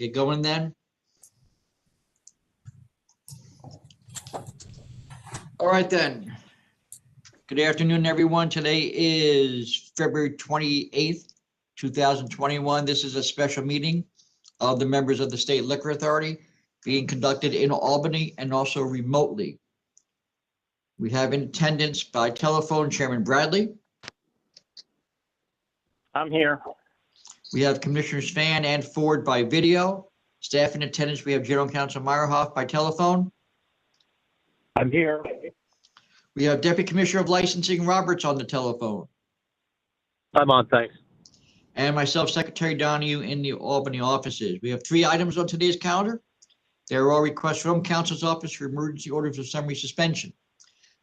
Get going then. All right then. Good afternoon, everyone. Today is February 28th, 2021. This is a special meeting of the members of the State Liquor Authority being conducted in Albany and also remotely. We have in attendance by telephone Chairman Bradley. I'm here. We have Commissioners Fan and Ford by video. Staff in attendance, we have General Counsel Meyerhoff by telephone. I'm here. We have Deputy Commissioner of Licensing Roberts on the telephone. I'm on, thanks. And myself, Secretary Donahue, in the Albany offices. We have 3 items on today's calendar. There are requests from Counsel's Office for emergency orders of summary suspension.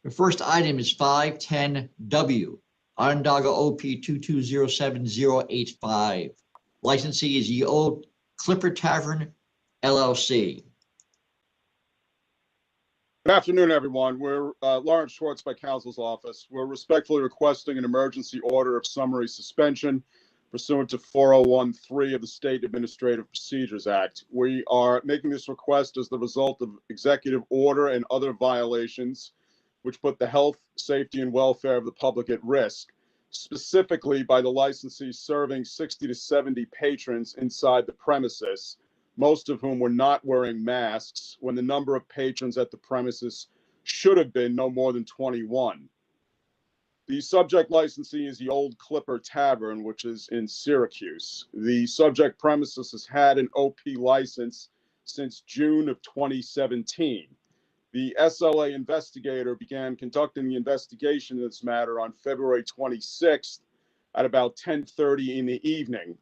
The first item is 510W, Onondaga OP 2207085. Licensee is Ye Old Clipper Tavern, LLC. Good afternoon, everyone. We're Lawrence Schwartz by Counsel's Office. We're respectfully requesting an emergency order of summary suspension pursuant to 4013 of the State Administrative Procedures Act. We are making this request as the result of executive order and other violations which put the health, safety, and welfare of the public at risk, specifically by the licensee serving 60 to 70 patrons inside the premises, most of whom were not wearing masks when the number of patrons at the premises should have been no more than 21. The subject licensee is the Old Clipper Tavern, which is in Syracuse. The subject premises has had an OP license since June of 2017. The SLA investigator began conducting the investigation of this matter on February 26th at about 10:30 in the evening.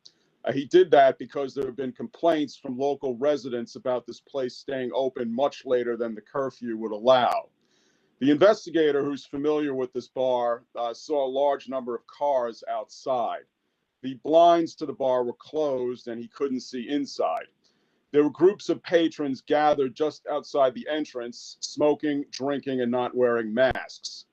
He did that because there have been complaints from local residents about this place staying open much later than the curfew would allow. The investigator, who's familiar with this bar, saw a large number of cars outside. The blinds to the bar were closed and he couldn't see inside. There were groups of patrons gathered just outside the entrance, smoking, drinking, and not wearing masks.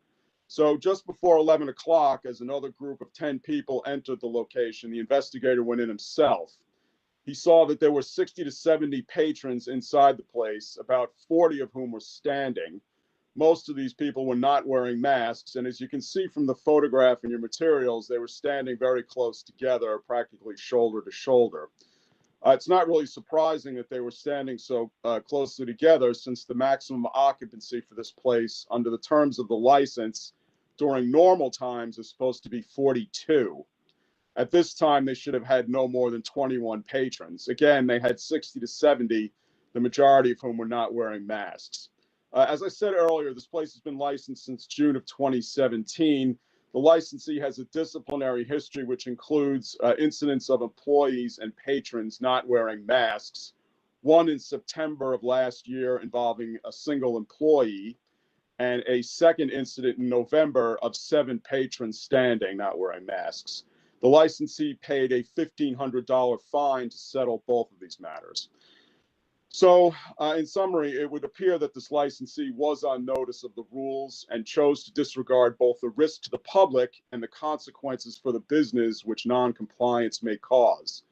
So just before 11 o'clock, as another group of 10 people entered the location, the investigator went in himself. He saw that there were 60 to 70 patrons inside the place, about 40 of whom were standing. Most of these people were not wearing masks, and as you can see from the photograph in your materials, they were standing very close together, practically shoulder to shoulder. It's not really surprising that they were standing so closely together, since the maximum occupancy for this place under the terms of the license during normal times is supposed to be 42. At this time, they should have had no more than 21 patrons. Again, they had 60 to 70, the majority of whom were not wearing masks. As I said earlier, this place has been licensed since June of 2017. The licensee has a disciplinary history, which includes incidents of employees and patrons not wearing masks. One in September of last year involving a single employee, and a second incident in November of 7 patrons standing not wearing masks. The licensee paid a $1,500 fine to settle both of these matters. So in summary, it would appear that this licensee was on notice of the rules and chose to disregard both the risk to the public and the consequences for the business which non-compliance may cause.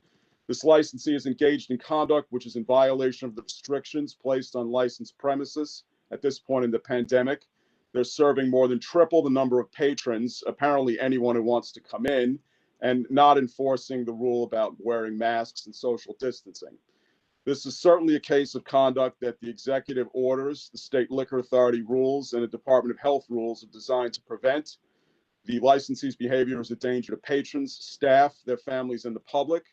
This licensee is engaged in conduct which is in violation of the restrictions placed on licensed premises at this point in the pandemic. They're serving more than triple the number of patrons, apparently anyone who wants to come in, and not enforcing the rule about wearing masks and social distancing. This is certainly a case of conduct that the executive orders, the State Liquor Authority rules, and the Department of Health rules are designed to prevent. The licensee's behavior is a danger to patrons, staff, their families, and the public.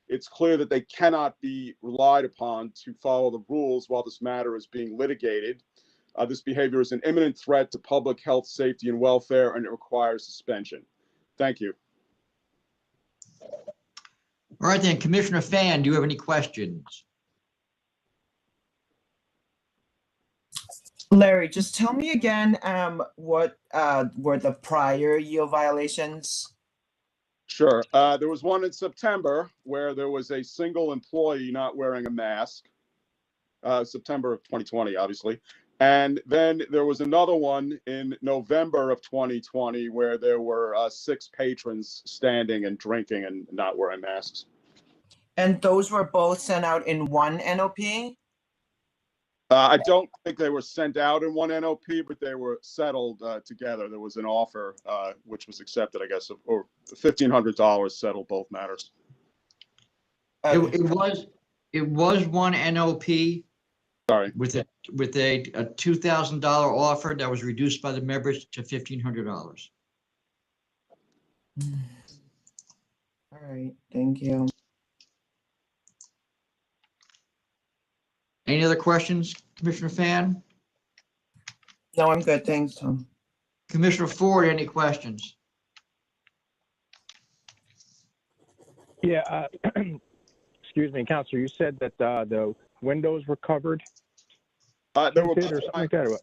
It's clear that they cannot be relied upon to follow the rules while this matter is being litigated. This behavior is an imminent threat to public health, safety, and welfare, and it requires suspension. Thank you. All right then, Commissioner Fan, do you have any questions? Larry, just tell me again what were the prior yield violations? Sure. There was one in September where there was a single employee not wearing a mask, September of 2020, obviously. And then there was another one in November of 2020 where there were 6 patrons standing and drinking and not wearing masks. And those were both sent out in one NOP? I don't think they were sent out in one NOP, but they were settled together. There was an offer which was accepted, I guess, or $1,500 settled both matters. It was one NOP Sorry. with a $2,000 offer that was reduced by the members to $1,500. All right, thank you. Any other questions, Commissioner Fan? No, I'm good, thanks, Tom. Commissioner Ford, any questions? Yeah, excuse me, Counselor, you said that the windows were covered? There were Or something like that?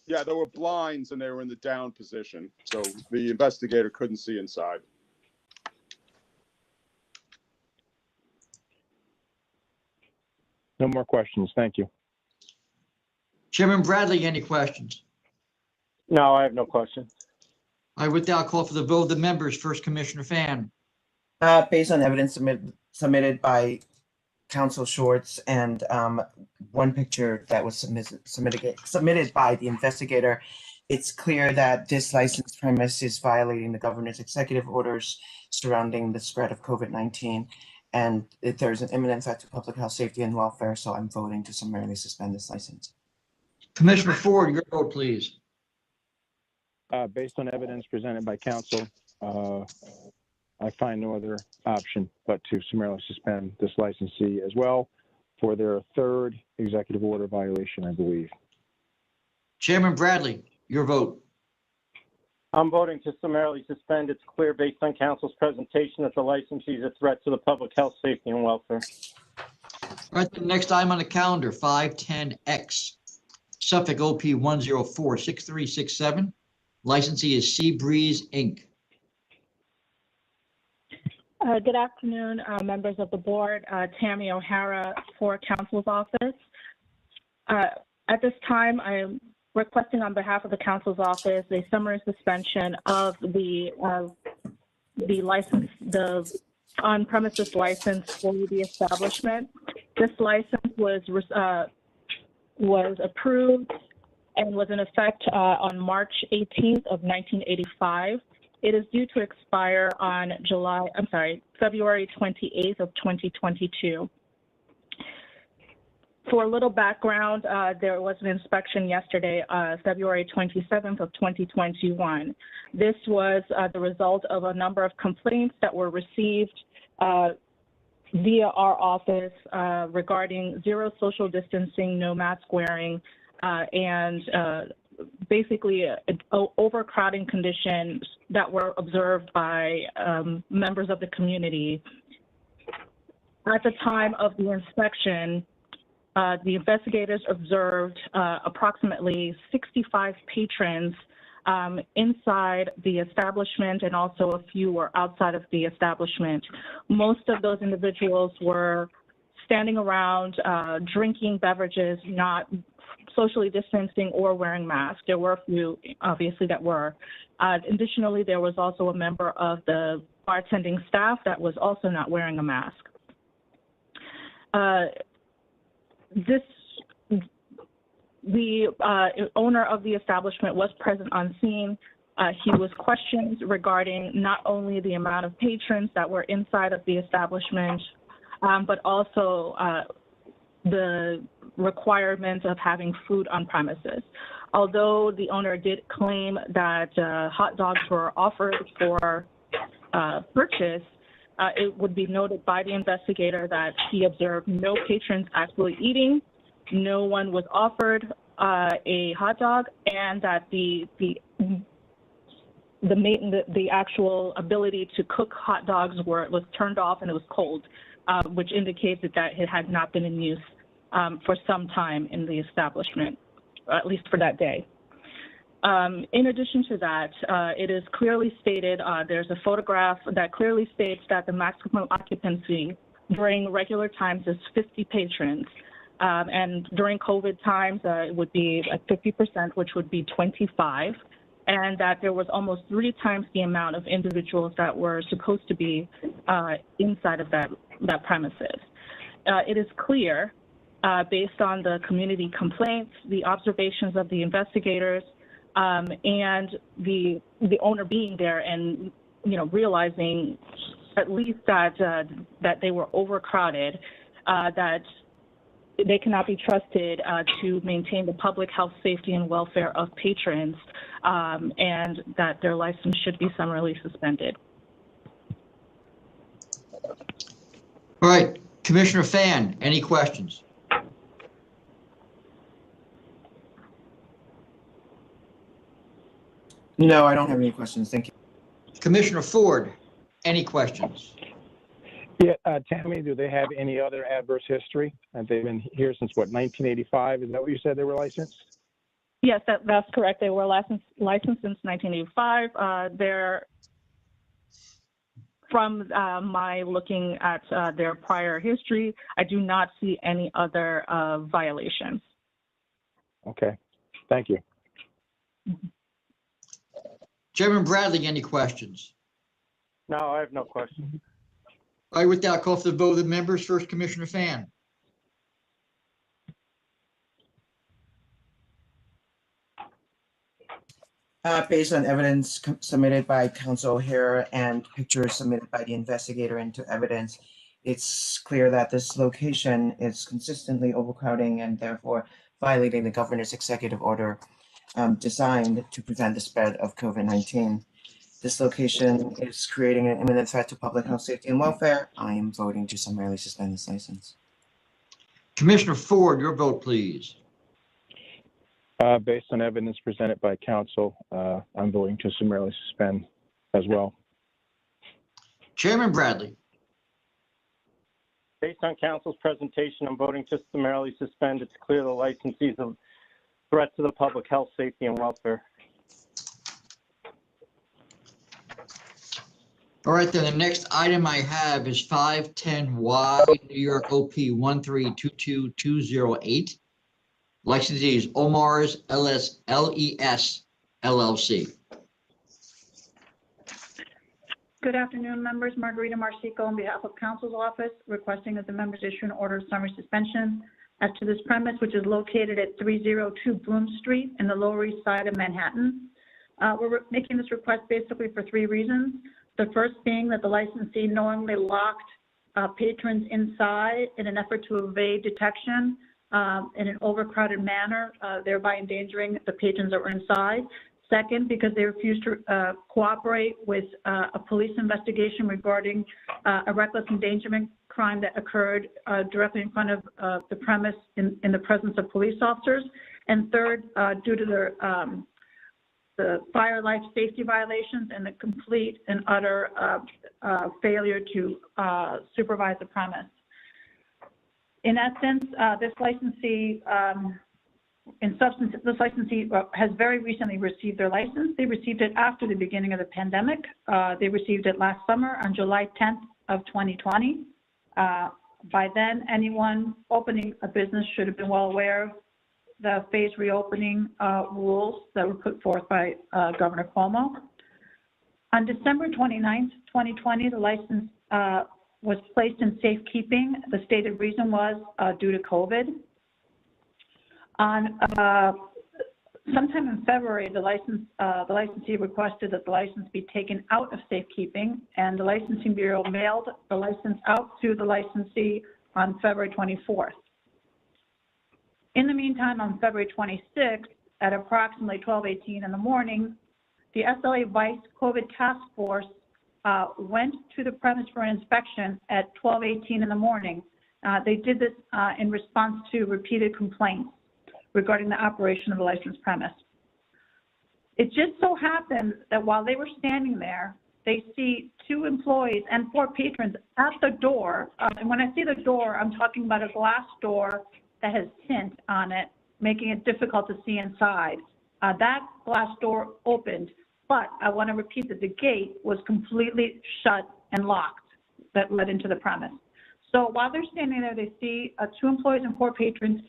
Yeah, there were blinds and they were in the down position, so the investigator couldn't see inside. No more questions. Thank you. Chairman Bradley, any questions? No, I have no questions. I would now call for the vote of the members. First, Commissioner Fan. Based on evidence submitted by Council Shorts and one picture that was submitted by the investigator, it's clear that this licensed premise is violating the governor's executive orders surrounding the spread of COVID-19. And if there's an imminent threat to public health, safety, and welfare, so I'm voting to summarily suspend this license. Commissioner Ford, your vote, please. Based on evidence presented by counsel, I find no other option but to summarily suspend this licensee as well for their third executive order violation, I believe. Chairman Bradley, your vote. I'm voting to summarily suspend. It's clear based on council's presentation that the licensee is a threat to the public health, safety, and welfare. All right, the next item on the calendar, 510X, Suffolk OP 1046367. Licensee is Sea Breeze Inc. Good afternoon, members of the board. Tammy O'Hara for Council's office. At this time, I am requesting on behalf of the Council's office a summary suspension of the license, the on-premises license for the establishment. This license was approved and was in effect on March 18th of 1985. It is due to expire on February 28th of 2022. For a little background, there was an inspection yesterday, February 27th of 2021. This was the result of a number of complaints that were received via our office regarding zero social distancing, no mask wearing, and basically overcrowding conditions that were observed by members of the community. At the time of the inspection, the investigators observed approximately 65 patrons inside the establishment, and also a few were outside of the establishment. Most of those individuals were standing around, drinking beverages, not socially distancing or wearing masks. There were a few, obviously, that were. Additionally, there was also a member of the bartending staff that was also not wearing a mask. The owner of the establishment was present on scene. He was questioned regarding not only the amount of patrons that were inside of the establishment, but also the requirement of having food on premises. Although the owner did claim that hot dogs were offered for purchase, it would be noted by the investigator that he observed no patrons actually eating, no one was offered a hot dog, and that the actual ability to cook hot dogs was turned off and it was cold, which indicates that it had not been in use for some time in the establishment, at least for that day. In addition to that, it is clearly stated, there's a photograph that clearly states that the maximum occupancy during regular times is 50 patrons. And during COVID times, it would be at 50%, which would be 25. And that there was almost 3 times the amount of individuals that were supposed to be inside of that that premises. It is clear, based on the community complaints, the observations of the investigators, and the owner being there and realizing at least that they were overcrowded, that they cannot be trusted to maintain the public health, safety, and welfare of patrons, and that their license should be summarily suspended. All right, Commissioner Fan, any questions? No, I don't have any questions. Thank you. Commissioner Ford, any questions? Yeah, Tammy, do they have any other adverse history? Have they been here since what, 1985? Is that what you said they were licensed? Yes, that's correct. They were licensed since 1985. They're from my looking at their prior history, I do not see any other violations. Okay, thank you. Chairman Bradley, any questions? No, I have no questions. All right, with that, call for the vote of the members. First, Commissioner Fan. Based on evidence submitted by Counsel O'Hare and pictures submitted by the investigator into evidence, it's clear that this location is consistently overcrowding and therefore violating the governor's executive order designed to prevent the spread of COVID-19. This location is creating an imminent threat to public health, safety, and welfare. I am voting to summarily suspend this license. Commissioner Ford, your vote, please. Based on evidence presented by counsel, I'm voting to summarily suspend as well. Chairman Bradley. Based on counsel's presentation, I'm voting to summarily suspend. It's clear the licensees of threat to the public health, safety, and welfare. All right, then the next item I have is 510Y New York OP 1322208. Licensee is Omar's LES LLC. Good afternoon, members. Margarita Marsico on behalf of counsel's office, requesting that the members issue an order of summary suspension as to this premise, which is located at 302 Broome Street in the Lower East Side of Manhattan. We're making this request basically for three reasons. The first being that the licensee knowingly locked patrons inside in an effort to evade detection in an overcrowded manner, thereby endangering the patrons that were inside. Second, because they refused to cooperate with a police investigation regarding a reckless endangerment crime that occurred directly in front of the premise in the presence of police officers. And third, due to their the fire life safety violations and the complete and utter failure to supervise the premise. In that sense, this licensee, in substance, this licensee has very recently received their license. They received it after the beginning of the pandemic. They received it last summer on July 10th of 2020. By then, anyone opening a business should have been well aware of the phased reopening rules that were put forth by Governor Cuomo. On December 29th, 2020, the license was placed in safekeeping. The stated reason was due to COVID. On sometime in February, the licensee requested that the license be taken out of safekeeping, and the Licensing Bureau mailed the license out to the licensee on February 24th. In the meantime, on February 26th, at approximately 12:18 in the morning, the SLA Vice COVID Task Force went to the premise for an inspection at 12:18 in the morning. They did this in response to repeated complaints regarding the operation of the licensed premise. It just so happened that while they were standing there, they see 2 employees and 4 patrons at the door. And when I say the door, I'm talking about a glass door that has tint on it, making it difficult to see inside. That glass door opened, but I want to repeat that the gate was completely shut and locked that led into the premise. So while they're standing there, they see 2 employees and 4 patrons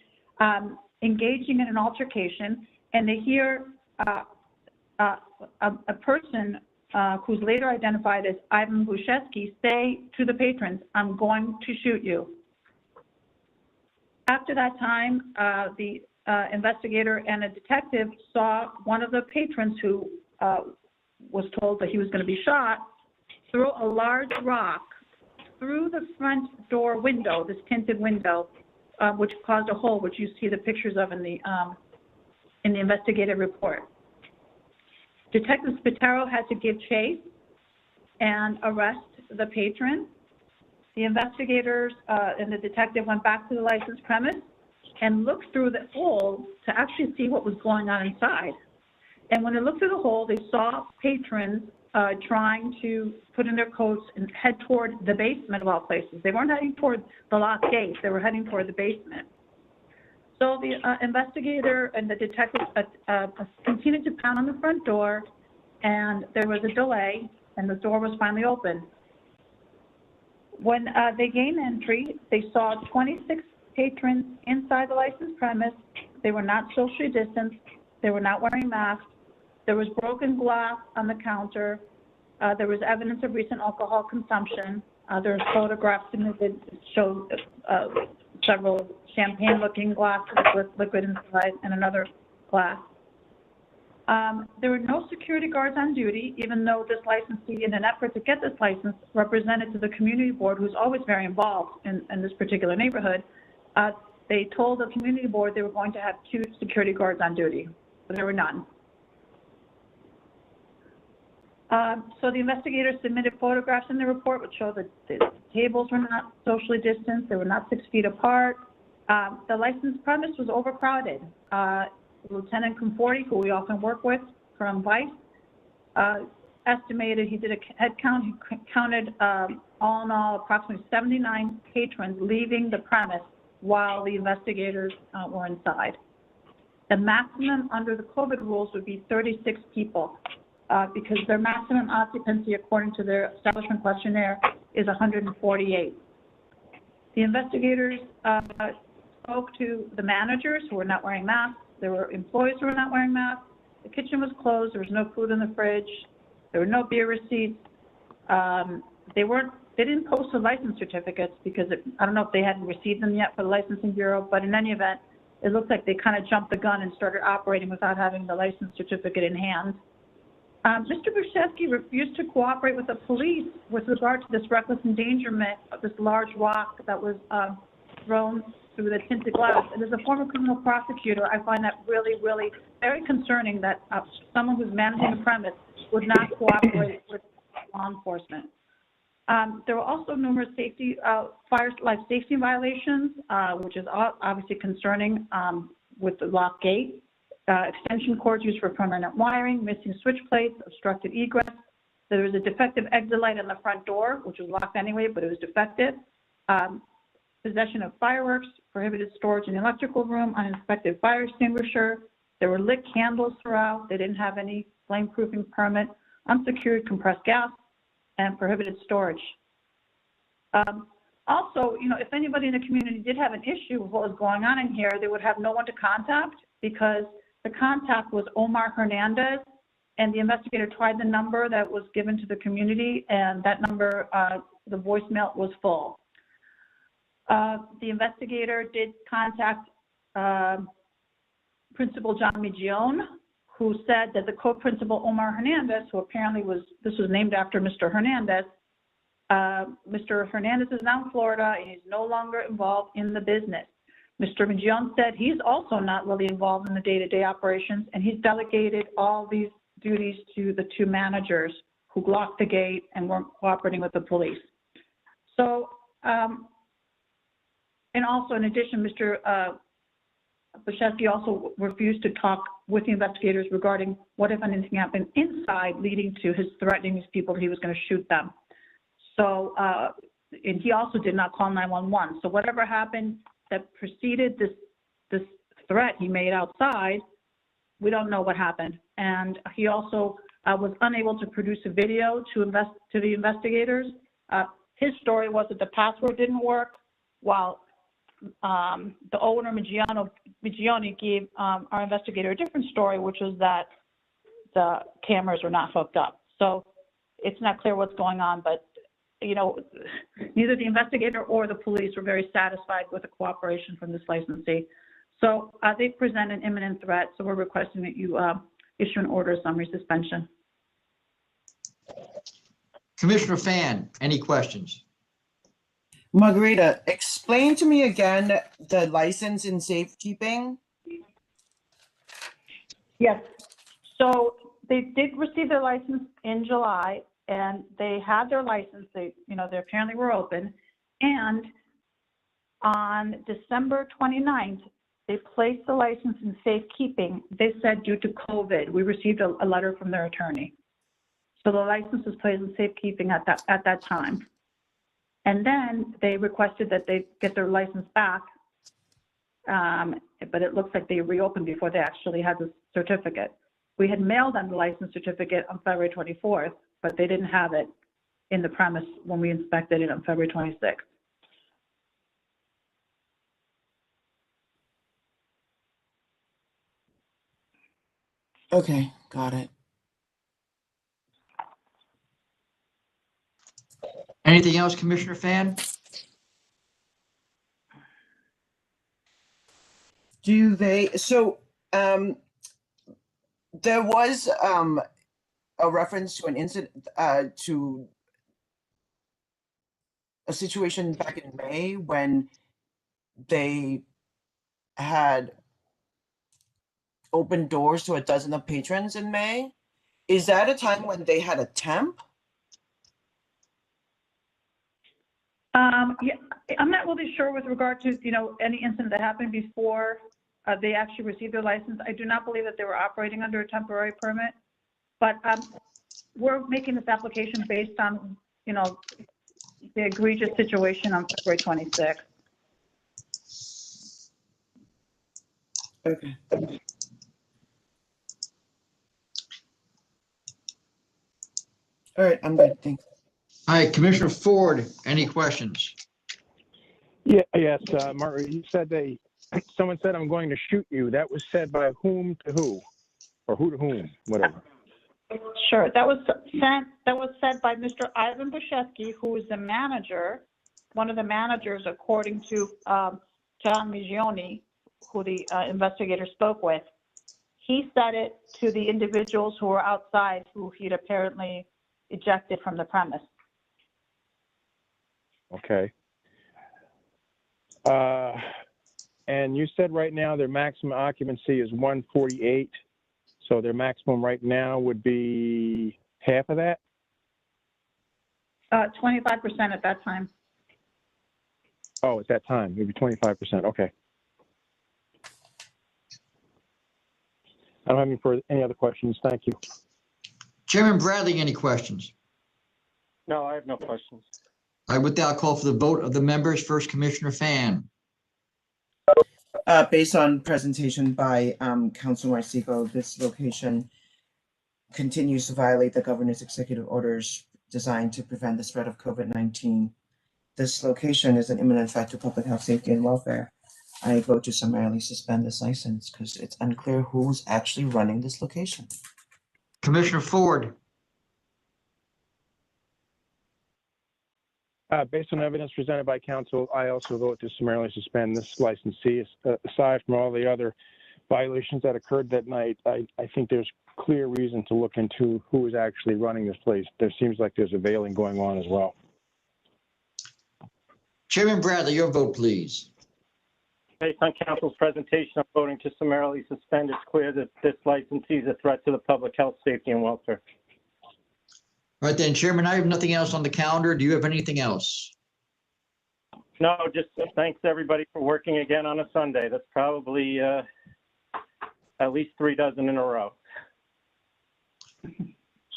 engaging in an altercation, and they hear a person who's later identified as Ivan Bushevsky, say to the patrons, "I'm going to shoot you." After that time, the investigator and a detective saw one of the patrons who was told that he was going to be shot throw a large rock through the front door window, this tinted window, which caused a hole, which you see the pictures of in the investigative report. Detective Spataro had to give chase and arrest the patron. The investigators and the detective went back to the licensed premise and looked through the hole to actually see what was going on inside. And when they looked through the hole, they saw patrons trying to put in their coats and head toward the basement of all places. They weren't heading toward the locked gate. They were heading toward the basement. So the investigator and the detective continued to pound on the front door, and there was a delay, and the door was finally opened. When they gained entry, they saw 26 patrons inside the licensed premise. They were not socially distanced. They were not wearing masks. There was broken glass on the counter. There was evidence of recent alcohol consumption. There were photographs submitted that showed several champagne-looking glasses with liquid inside and another glass. There were no security guards on duty, even though this licensee, in an effort to get this license, represented to the community board, who's always very involved in this particular neighborhood. They told the community board they were going to have 2 security guards on duty, but there were none. So the investigators submitted photographs in the report which show that the tables were not socially distanced, they were not 6 feet apart. The licensed premise was overcrowded. Lieutenant Conforti, who we often work with from Vice, estimated, he did a head count, he counted all in all approximately 79 patrons leaving the premise while the investigators were inside. The maximum under the COVID rules would be 36 people because their maximum occupancy, according to their establishment questionnaire, is 148. The investigators spoke to the managers who were not wearing masks. There were employees who were not wearing masks. The kitchen was closed. There was no food in the fridge. There were no beer receipts. They didn't post the license certificates because I don't know if they hadn't received them yet for the licensing bureau, but in any event, it looked like they kind of jumped the gun and started operating without having the license certificate in hand. Mr. Bushevsky refused to cooperate with the police with regard to this reckless endangerment of this large rock that was thrown through the tinted glass. And as a former criminal prosecutor, I find that really, really very concerning that someone who's managing the premise would not cooperate with law enforcement. There were also numerous life safety violations, which is obviously concerning with the lock gate. Extension cords used for permanent wiring, missing switch plates, obstructed egress. There was a defective exit light on the front door, which was locked anyway, but it was defective. Possession of fireworks, prohibited storage in the electrical room, uninspected fire extinguisher. There were lit candles throughout. They didn't have any flame-proofing permit, unsecured compressed gas, and prohibited storage. Also, if anybody in the community did have an issue with what was going on in here, they would have no one to contact because the contact was Omar Hernandez, and the investigator tried the number that was given to the community, and that number, the voicemail was full. The investigator did contact Principal John Migione, who said that the co-principal Omar Hernandez, who apparently this was named after Mr. Hernandez, Mr. Hernandez is now in Florida and he's no longer involved in the business. Mr. Migione said he's also not really involved in the day-to-day operations, and he's delegated all these duties to the 2 managers who locked the gate and weren't cooperating with the police. So, and also in addition, Mr. Bushevsky also refused to talk with the investigators regarding what if anything happened inside, leading to his threatening these people that he was going to shoot them. So, and he also did not call 911. So whatever happened that preceded this threat he made outside, we don't know what happened. And he also was unable to produce a video to the investigators. His story was that the password didn't work, while the owner, Migione, gave our investigator a different story, which was that the cameras were not hooked up. So it's not clear what's going on, but, you know, neither the investigator or the police were very satisfied with the cooperation from this licensee. So they present an imminent threat, so we're requesting that you issue an order of summary suspension. Commissioner Fan, any questions? Margarita, explain to me again the license in safekeeping. Yes. So they did receive their license in July, and they had their license. They apparently were open. And on December 29th, they placed the license in safekeeping. They said due to COVID, we received a letter from their attorney. So the license was placed in safekeeping at that time. And then they requested that they get their license back. But it looks like they reopened before they actually had the certificate. We had mailed them the license certificate on February 24th, but they didn't have it in the premise when we inspected it on February 26th. Okay, got it. Anything else, Commissioner Fan? Do they, so, there was, a reference to an incident, to a situation back in May when they had opened doors to a dozen of patrons in May. Is that a time when they had a temp? Yeah, I'm not really sure with regard to, any incident that happened before they actually received their license. I do not believe that they were operating under a temporary permit, but we're making this application based on, the egregious situation on February 26th. Okay. All right, I'm good, thanks. All right, Commissioner Ford, any questions? Yeah, yes, Margaret, you said someone said, "I'm going to shoot you." That was said by whom to who? Or who to whom, whatever. Sure, that was said by Mr. Ivan Bushevsky, who is the manager, one of the managers, according to John Migioni, who the investigator spoke with. He said it to the individuals who were outside, who he'd apparently ejected from the premise. Okay. And you said right now their maximum occupancy is 148. So their maximum right now would be half of that? 25% at that time. Oh, at that time, maybe 25%. Okay. I don't have any other questions. Thank you. Chairman Bradley, any questions? No, I have no questions. All right, with that, I'll call for the vote of the members. First, Commissioner Fan. Based on presentation by Council Marsico, this location continues to violate the governor's executive orders designed to prevent the spread of COVID-19. This location is an imminent threat to public health, safety, and welfare. I vote to summarily suspend this license because it's unclear who's actually running this location. Commissioner Ford. Based on evidence presented by counsel, I also vote to summarily suspend this licensee. Aside from all the other violations that occurred that night, I think there's clear reason to look into who is actually running this place. There seems like there's a veiling going on as well. Chairman Bradley, your vote, please. Based on council's presentation, I'm voting to summarily suspend. It's clear that this licensee is a threat to the public health, safety, and welfare. All right then, Chairman, I have nothing else on the calendar. Do you have anything else? No, just thanks everybody for working again on a Sunday. That's probably at least 3 dozen in a row.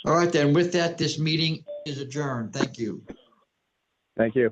All right then, with that, this meeting is adjourned. Thank you. Thank you.